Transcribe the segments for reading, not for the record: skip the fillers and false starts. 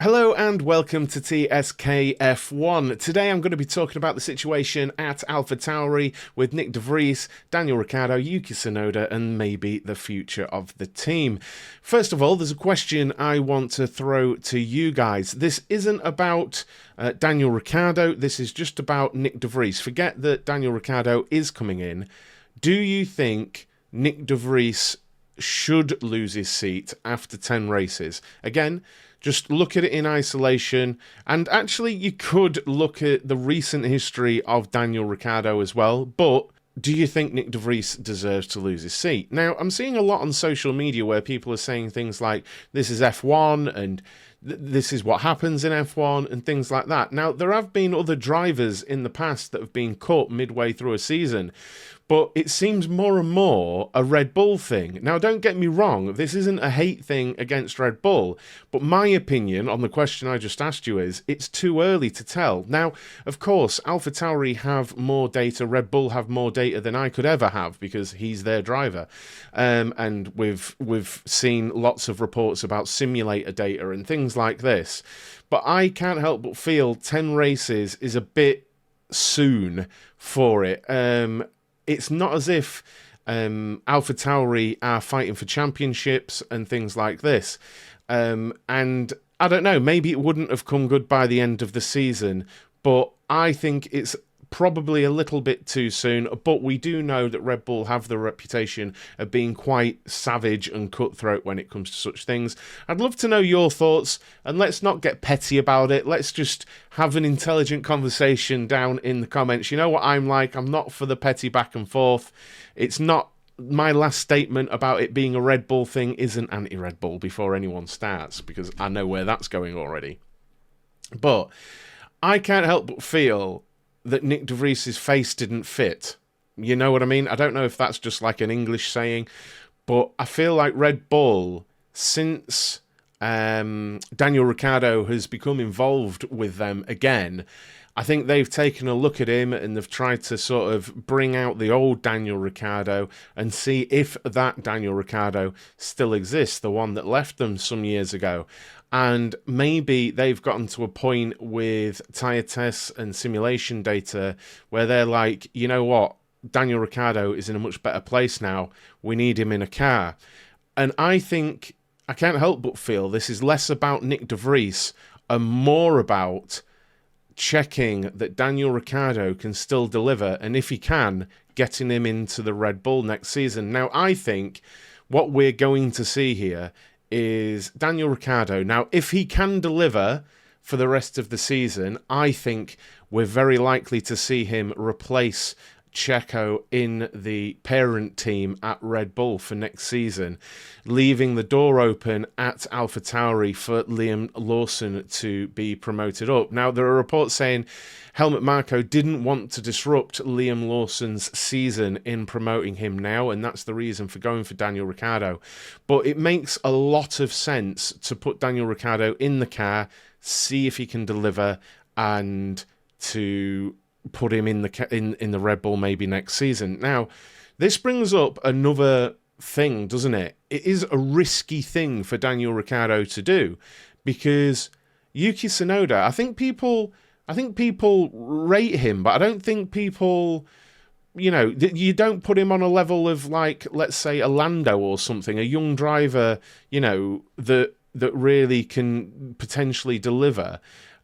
Hello and welcome to TSKF1. Today I'm going to be talking about the situation at Tauri with Nyck de Vries, Daniel Ricciardo, Yuki Tsunoda and maybe the future of the team. First of all, there's a question I want to throw to you guys. This isn't about Daniel Ricciardo, this is just about Nyck de Vries. Forget that Daniel Ricciardo is coming in. Do you think Nyck de Vries should lose his seat after 10 races? Again, just look at it in isolation, and actually you could look at the recent history of Daniel Ricciardo as well, but do you think Nyck de Vries deserves to lose his seat? Now, I'm seeing a lot on social media where people are saying things like, this is F1, and this is what happens in F1, and things like that. Now, there have been other drivers in the past that have been cut midway through a season, but it seems more and more a Red Bull thing. Now, don't get me wrong, this isn't a hate thing against Red Bull, but my opinion on the question I just asked you is, it's too early to tell. Now, of course, AlphaTauri have more data, Red Bull have more data than I could ever have, because he's their driver. And we've seen lots of reports about simulator data and things like this. But I can't help but feel 10 races is a bit soon for it. It's not as if AlphaTauri are fighting for championships and things like this. And I don't know, maybe it wouldn't have come good by the end of the season, but I think it's probably a little bit too soon. But we do know that Red Bull have the reputation of being quite savage and cutthroat when it comes to such things. I'd love to know your thoughts, and let's not get petty about it. Let's just have an intelligent conversation down in the comments. You know what I'm like, I'm not for the petty back and forth. It's not, my last statement about it being a Red Bull thing isn't anti-Red Bull before anyone starts, because I know where that's going already. But I can't help but feel that Nyck de Vries' face didn't fit. You know what I mean? I don't know if that's just like an English saying, but I feel like Red Bull, since Daniel Ricciardo has become involved with them again, I think they've taken a look at him and they've tried to sort of bring out the old Daniel Ricciardo and see if that Daniel Ricciardo still exists, the one that left them some years ago. And maybe they've gotten to a point with tyre tests and simulation data where they're like, you know what, Daniel Ricciardo is in a much better place now. We need him in a car. And I think, I can't help but feel this is less about Nyck de Vries and more about checking that Daniel Ricciardo can still deliver, and if he can, getting him into the Red Bull next season. Now, I think what we're going to see here is Daniel Ricciardo. Now, if he can deliver for the rest of the season, I think we're very likely to see him replace Checo in the parent team at Red Bull for next season, leaving the door open at AlphaTauri for Liam Lawson to be promoted up. Now, there are reports saying Helmut Marko didn't want to disrupt Liam Lawson's season in promoting him now, and that's the reason for going for Daniel Ricciardo. But it makes a lot of sense to put Daniel Ricciardo in the car, see if he can deliver, and to put him in the Red Bull maybe next season. Now, this brings up another thing, doesn't it? It is a risky thing for Daniel Ricciardo to do, because Yuki Tsunoda, I think people rate him, but I don't think people, you know, you don't put him on a level of, like, let's say a Lando or something, a young driver, you know, that really can potentially deliver.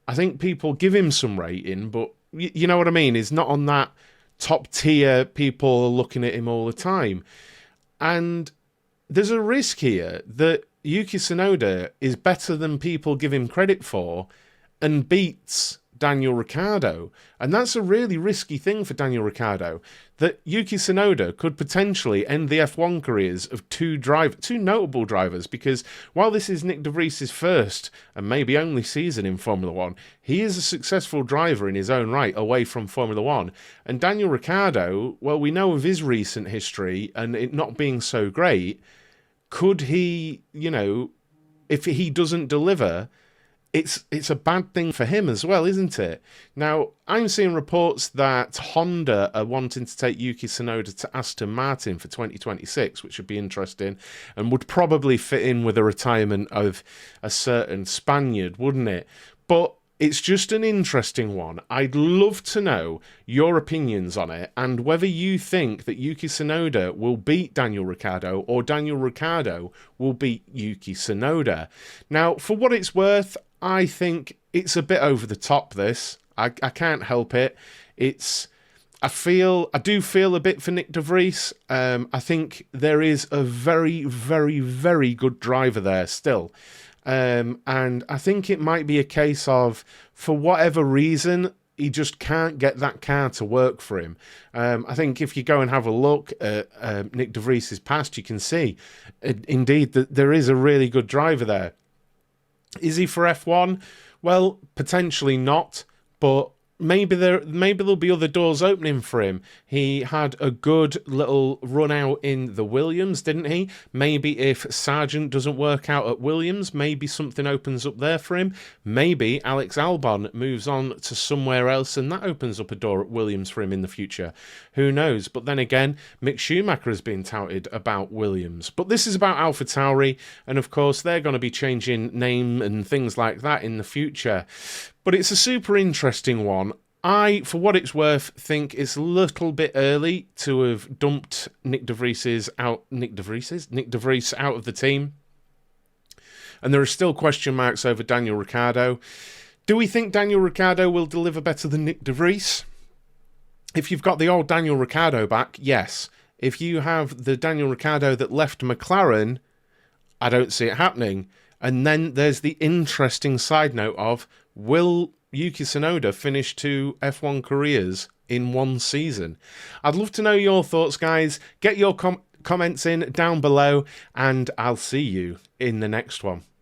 I think people give him some rating, but you know what I mean? He's not on that top tier, people are looking at him all the time. And there's a risk here that Yuki Tsunoda is better than people give him credit for and beats Daniel Ricciardo. And that's a really risky thing for Daniel Ricciardo, that Yuki Tsunoda could potentially end the F1 careers of two notable drivers, because while this is Nyck de Vries' first and maybe only season in Formula 1, he is a successful driver in his own right away from Formula 1. And Daniel Ricciardo, well, we know of his recent history and it not being so great. Could he, you know, if he doesn't deliver, it's a bad thing for him as well, isn't it? Now, I'm seeing reports that Honda are wanting to take Yuki Tsunoda to Aston Martin for 2026, which would be interesting and would probably fit in with a retirement of a certain Spaniard, wouldn't it? But it's just an interesting one. I'd love to know your opinions on it and whether you think that Yuki Tsunoda will beat Daniel Ricciardo or Daniel Ricciardo will beat Yuki Tsunoda. Now, for what it's worth, I think it's a bit over the top, this. I can't help it. I do feel a bit for Nyck de Vries. I think there is a very, very, very good driver there still. And I think it might be a case of, for whatever reason, he just can't get that car to work for him. I think if you go and have a look at Nyck de Vries' past, you can see, indeed, that there is a really good driver there. Is he for F1? Well, potentially not, but maybe there'll be other doors opening for him. He had a good little run out in the Williams, didn't he? Maybe if Sargent doesn't work out at Williams, maybe something opens up there for him. Maybe Alex Albon moves on to somewhere else and that opens up a door at Williams for him in the future. Who knows? But then again, Mick Schumacher has been touted about Williams. But this is about AlphaTauri, and of course they're going to be changing name and things like that in the future. But it's a super interesting one. I, for what it's worth, think it's a little bit early to have dumped Nyck de Vries out of the team. And there are still question marks over Daniel Ricciardo. Do we think Daniel Ricciardo will deliver better than Nyck de Vries? If you've got the old Daniel Ricciardo back, yes. If you have the Daniel Ricciardo that left McLaren, I don't see it happening. And then there's the interesting side note of, will Yuki Tsunoda finish 2 F1 careers in one season? I'd love to know your thoughts, guys. Get your comments in down below, and I'll see you in the next one.